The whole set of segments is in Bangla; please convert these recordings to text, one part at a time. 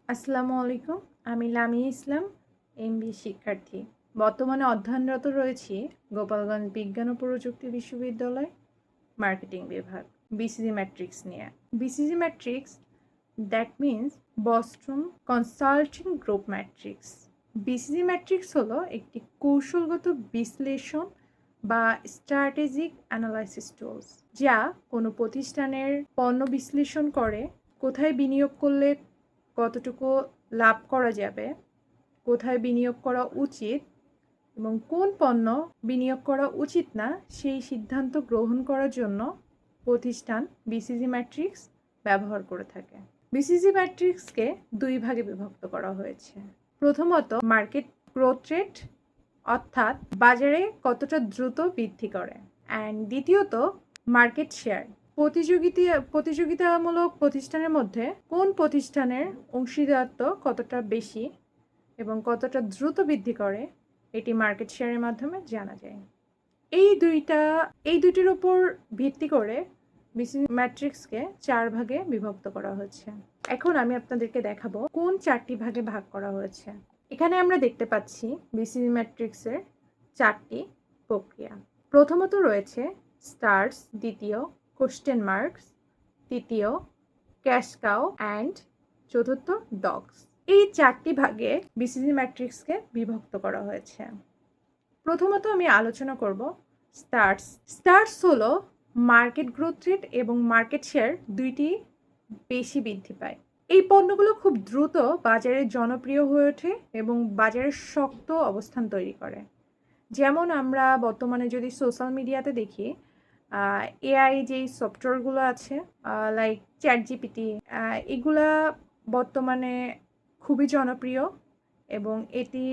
আসসালামু আলাইকুম। আমি লামিয়া ইসলাম, এমবি শিক্ষার্থী। বর্তমানে অধ্যয়নরত রয়েছি গোপালগঞ্জ বিজ্ঞান ও প্রযুক্তি বিশ্ববিদ্যালয় মার্কেটিং বিভাগ বিসিজি ম্যাট্রিক্স নিয়ে। BCG matrix that means Boston consulting group matrix. BCG matrix হলো একটি কৌশলগত বিশ্লেষণ বা স্ট্র্যাটেজিক অ্যানালাইসিস টুলস, যা কোনো প্রতিষ্ঠানের পণ্য বিশ্লেষণ করে কোথায় বিনিয়োগ করলে কতটুকু লাভ করা যাবে, কোথায় বিনিয়োগ করা উচিত এবং কোন পণ্য বিনিয়োগ করা উচিত না সেই সিদ্ধান্ত গ্রহণ করার জন্য প্রতিষ্ঠান বিসিজি ম্যাট্রিক্স ব্যবহার করে থাকে। বিসিজি ম্যাট্রিক্সকে দুই ভাগে বিভক্ত করা হয়েছে। প্রথমত মার্কেট গ্রোথ রেট, অর্থাৎ বাজারে কতটা দ্রুত বৃদ্ধি করে, অ্যান্ড দ্বিতীয়ত মার্কেট শেয়ার, প্রতিযোগিতামূলক প্রতিষ্ঠানের মধ্যে কোন প্রতিষ্ঠানের অংশীদারত্ব কতটা বেশি এবং কতটা দ্রুত বৃদ্ধি করে এটি মার্কেট শেয়ারের মাধ্যমে জানা যায়। এই দুইটির উপর ভিত্তি করে বিসিজি ম্যাট্রিক্সকে 4 ভাগে বিভক্ত করা হয়েছে। এখন আমি আপনাদেরকে দেখাবো কোন 4টি ভাগে ভাগ করা হয়েছে। এখানে আমরা দেখতে পাচ্ছি বিসিজি ম্যাট্রিক্সের 4টি প্রক্রিয়া। প্রথমত রয়েছে স্টার্স, দ্বিতীয় কোশ্চেন মার্কস, তৃতীয় ক্যাশ কাউ অ্যান্ড চতুর্থ ডগস। এই 4টি ভাগে বিসিজি ম্যাট্রিক্সকে বিভক্ত করা হয়েছে। প্রথমত আমি আলোচনা করব স্টার্স। স্টার্স হলো মার্কেট গ্রোথ রেট এবং মার্কেট শেয়ার দুইটি বেশি বৃদ্ধি পায়। এই পণ্যগুলো খুব দ্রুত বাজারে জনপ্রিয় হয়ে ওঠে এবং বাজারে শক্ত অবস্থান তৈরি করে। যেমন আমরা বর্তমানে যদি সোশ্যাল মিডিয়াতে দেখি, এআই যেই সফটওয়্যারগুলো আছে লাইক চ্যাটজিপিটি, এগুলা বর্তমানে খুবই জনপ্রিয় এবং এটি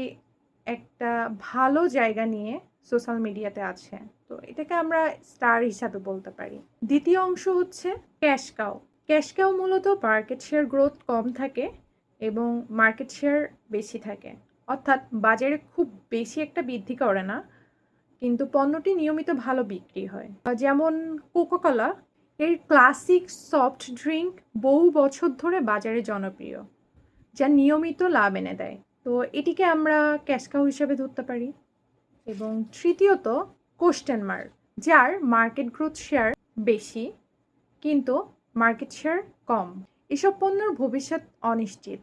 একটা ভালো জায়গা নিয়ে সোশ্যাল মিডিয়াতে আছে। তো এটাকে আমরা স্টার হিসাবে বলতে পারি। দ্বিতীয় অংশ হচ্ছে ক্যাশ কাউ। ক্যাশ কাউ মূলত মার্কেট শেয়ার গ্রোথ কম থাকে এবং মার্কেট শেয়ার বেশি থাকে, অর্থাৎ বাজারে খুব বেশি একটা বৃদ্ধি করে না, কিন্তু পণ্যটি নিয়মিত ভালো বিক্রি হয়। যেমন কোকাকোলা, এর ক্লাসিক সফট ড্রিঙ্ক বহু বছর ধরে বাজারে জনপ্রিয়, যা নিয়মিত লাভ এনে দেয়। তো এটিকে আমরা ক্যাশ কাউ হিসেবে ধরতে পারি। এবং তৃতীয়ত কোশ্চেন মার্ক, যার মার্কেট গ্রোথ শেয়ার বেশি কিন্তু মার্কেট শেয়ার কম। এসব পণ্যের ভবিষ্যৎ অনিশ্চিত,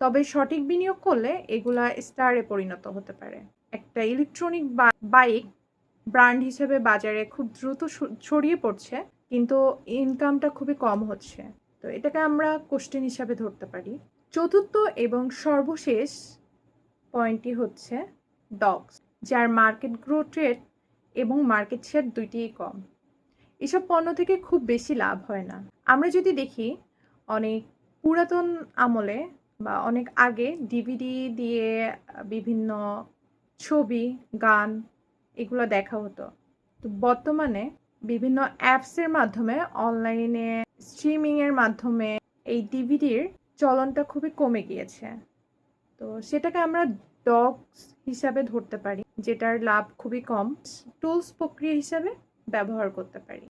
তবে সঠিক বিনিয়োগ করলে এগুলা স্টারে পরিণত হতে পারে। একটা ইলেকট্রনিক বাইক ব্র্যান্ড হিসেবে বাজারে খুব দ্রুত ছড়িয়ে পড়ছে, কিন্তু ইনকামটা খুবই কম হচ্ছে। তো এটাকে আমরা কোশ্চেন হিসাবে ধরতে পারি। চতুর্থ এবং সর্বশেষ পয়েন্টটি হচ্ছে ডগস, যার মার্কেট গ্রোথ রেট এবং মার্কেট শেয়ার দুইটিই কম। এসব পণ্য থেকে খুব বেশি লাভ হয় না। আমরা যদি দেখি অনেক পুরাতন আমলে বা অনেক আগে ডিভিডি দিয়ে বিভিন্ন ছবি, গান এগুলো দেখা হতো। তো বর্তমানে বিভিন্ন অ্যাপসের মাধ্যমে, অনলাইনে স্ট্রিমিংয়ের মাধ্যমে এই ডিভিডির চলনটা খুবই কমে গিয়েছে। তো সেটাকে আমরা ডগস হিসাবে ধরতে পারি, যেটার লাভ খুবই কম, টুলস প্রক্রিয়া হিসাবে ব্যবহার করতে পারি।